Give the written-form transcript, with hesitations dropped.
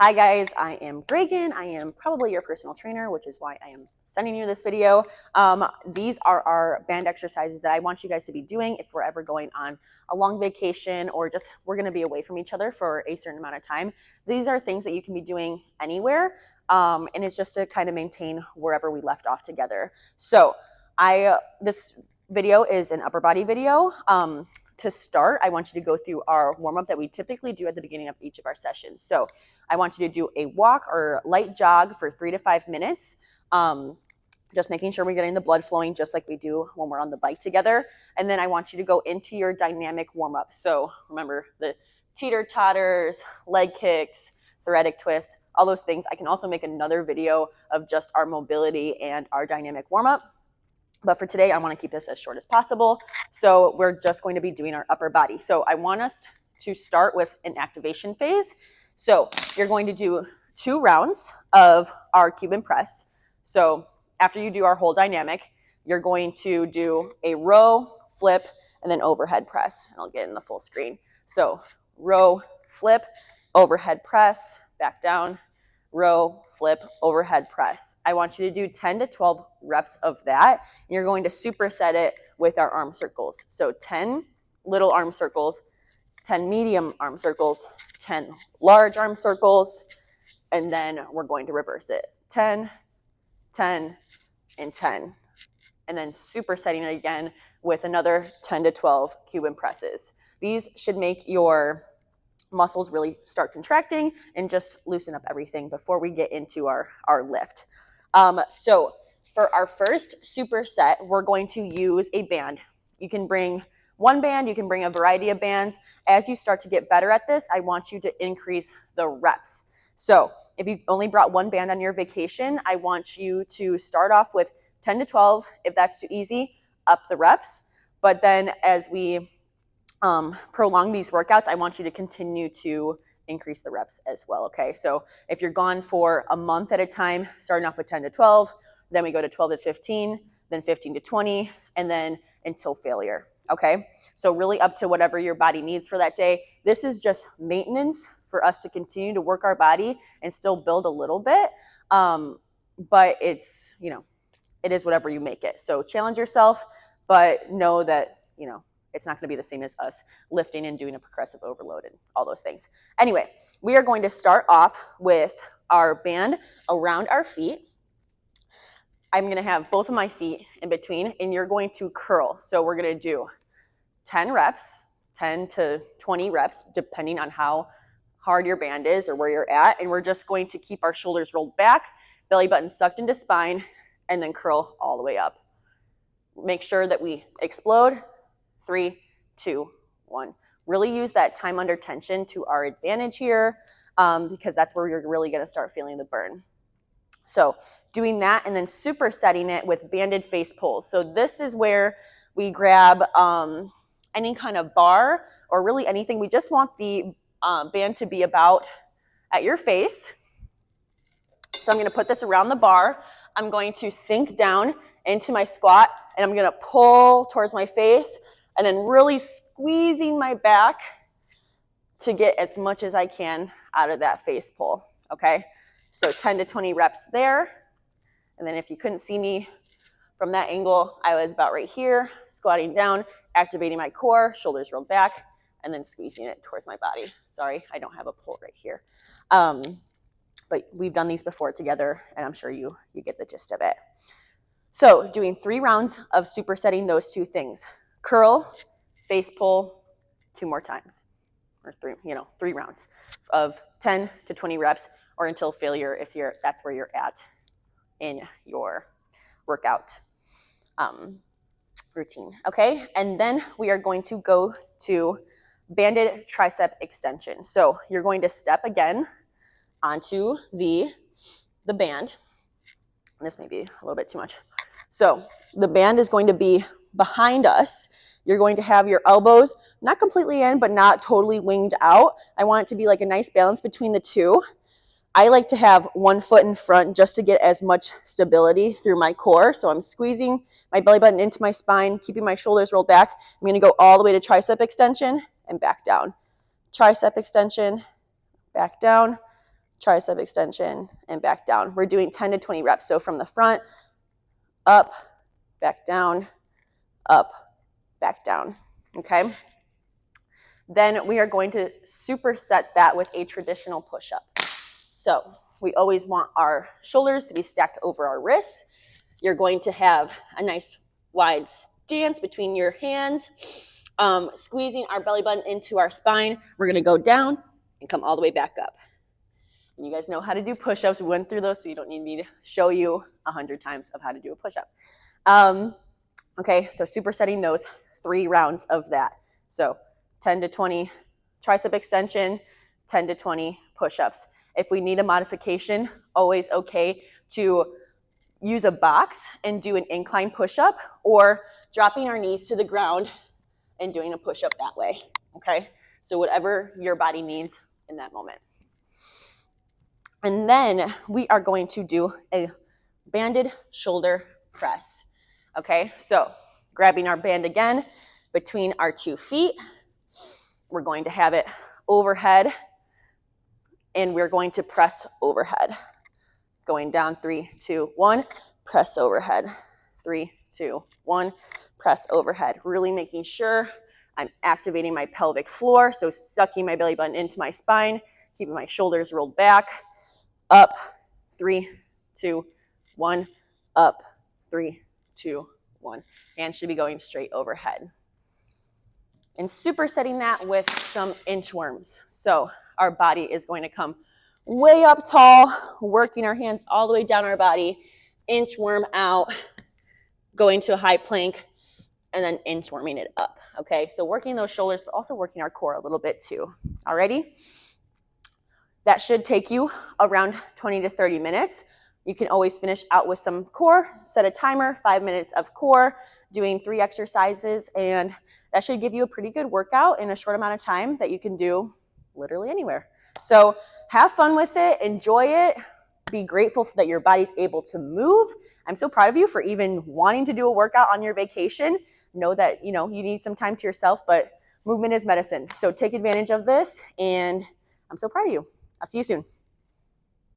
Hi guys, I am Reagan. I am probably your personal trainer, which is why I am sending you this video. These are our band exercises that I want you guys to be doing if we're ever going on a long vacation or just we're going to be away from each other for a certain amount of time. These are things that you can be doing anywhere, and it's just to kind of maintain wherever we left off together. So this video is an upper body video. To start, I want you to go through our warm-up that we typically do at the beginning of each of our sessions. So I want you to do a walk or light jog for 3 to 5 minutes, just making sure we're getting the blood flowing just like we do when we're on the bike together. And then I want you to go into your dynamic warm-up. So remember the teeter-totters, leg kicks, thoracic twists, all those things. I can also make another video of just our mobility and our dynamic warm-up. But for today, I want to keep this as short as possible. So we're just going to be doing our upper body. So I want us to start with an activation phase. So you're going to do 2 rounds of our Cuban press. So after you do our whole dynamic, you're going to do a row, flip, and then overhead press. And I'll get in the full screen. So row, flip, overhead press, back down, row, flip, overhead press. I want you to do 10 to 12 reps of that. And you're going to superset it with our arm circles. So 10 little arm circles, 10 medium arm circles, 10 large arm circles, and then we're going to reverse it. 10, 10, and 10. And then supersetting it again with another 10 to 12 Cuban presses. These should make your muscles really start contracting and just loosen up everything before we get into our lift. So for our first superset, we're going to use a band. You can bring one band, you can bring a variety of bands. As you start to get better at this, I want you to increase the reps. So if you only brought one band on your vacation, I want you to start off with 10 to 12. If that's too easy, up the reps. But then as we prolong these workouts, I want you to continue to increase the reps as well, okay? So if you're gone for a month at a time, starting off with 10 to 12, then we go to 12 to 15, then 15 to 20, and then until failure, okay? So really up to whatever your body needs for that day. This is just maintenance for us to continue to work our body and still build a little bit, but it's, it is whatever you make it. So challenge yourself, but know that, it's not going to be the same as us lifting and doing a progressive overload and all those things. Anyway, we are going to start off with our band around our feet. I'm going to have both of my feet in between, and you're going to curl. So we're going to do 10 reps, 10 to 20 reps, depending on how hard your band is or where you're at. And we're just going to keep our shoulders rolled back, belly button sucked into spine, and then curl all the way up. Make sure that we explode. 3, 2, 1. Really use that time under tension to our advantage here, because that's where you're really going to start feeling the burn. So doing that and then supersetting it with banded face pulls. So this is where we grab any kind of bar or really anything. We just want the band to be about at your face. So I'm going to put this around the bar. I'm going to sink down into my squat, and I'm going to pull towards my face, and then really squeezing my back to get as much as I can out of that face pull, okay? So 10 to 20 reps there. And then if you couldn't see me from that angle, I was about right here, squatting down, activating my core, shoulders rolled back, and then squeezing it towards my body. Sorry, I don't have a pull right here. But we've done these before together, and I'm sure you get the gist of it. So doing 3 rounds of supersetting those 2 things. Curl, face pull, 2 more times, or 3 rounds of 10 to 20 reps, or until failure if that's where you're at in your workout routine, okay? And then we are going to go to banded tricep extension. So you're going to step again onto the band. And this may be a little bit too much. So the band is going to be behind us. You're going to have your elbows not completely in, but not totally winged out. I want it to be like a nice balance between the 2. I like to have one foot in front just to get as much stability through my core. So I'm squeezing my belly button into my spine, keeping my shoulders rolled back. I'm going to go all the way to tricep extension and back down. Tricep extension, back down, tricep extension, and back down. We're doing 10 to 20 reps. So from the front, up, back down, up, back down, okay? Then we are going to superset that with a traditional push-up. So we always want our shoulders to be stacked over our wrists. You're going to have a nice wide stance between your hands, squeezing our belly button into our spine. We're going to go down and come all the way back up. And you guys know how to do push-ups. We went through those, so you don't need me to show you 100 times of how to do a push-up. Okay, so supersetting those 3 rounds of that. So 10 to 20 tricep extension, 10 to 20 push-ups. If we need a modification, always okay to use a box and do an incline push-up, or dropping our knees to the ground and doing a push-up that way, okay? So whatever your body needs in that moment. And then we are going to do a banded shoulder press, okay? So grabbing our band again between our 2 feet, we're going to have it overhead, and we're going to press overhead. Going down, 3, 2, 1, press overhead. 3, 2, 1, press overhead. Really making sure I'm activating my pelvic floor, so sucking my belly button into my spine, keeping my shoulders rolled back. Up, 3, 2, 1, up, 3, 2, 1. Hands should be going straight overhead. And supersetting that with some inchworms. So our body is going to come way up tall, working our hands all the way down our body, inchworm out, going to a high plank, and then inchworming it up, okay? So working those shoulders, but also working our core a little bit too. Alrighty? That should take you around 20 to 30 minutes. You can always finish out with some core, set a timer, 5 minutes of core, doing 3 exercises, and that should give you a pretty good workout in a short amount of time that you can do literally anywhere. So have fun with it, enjoy it, be grateful that your body's able to move. I'm so proud of you for even wanting to do a workout on your vacation. Know that, you need some time to yourself, but movement is medicine. So take advantage of this, and I'm so proud of you. I'll see you soon.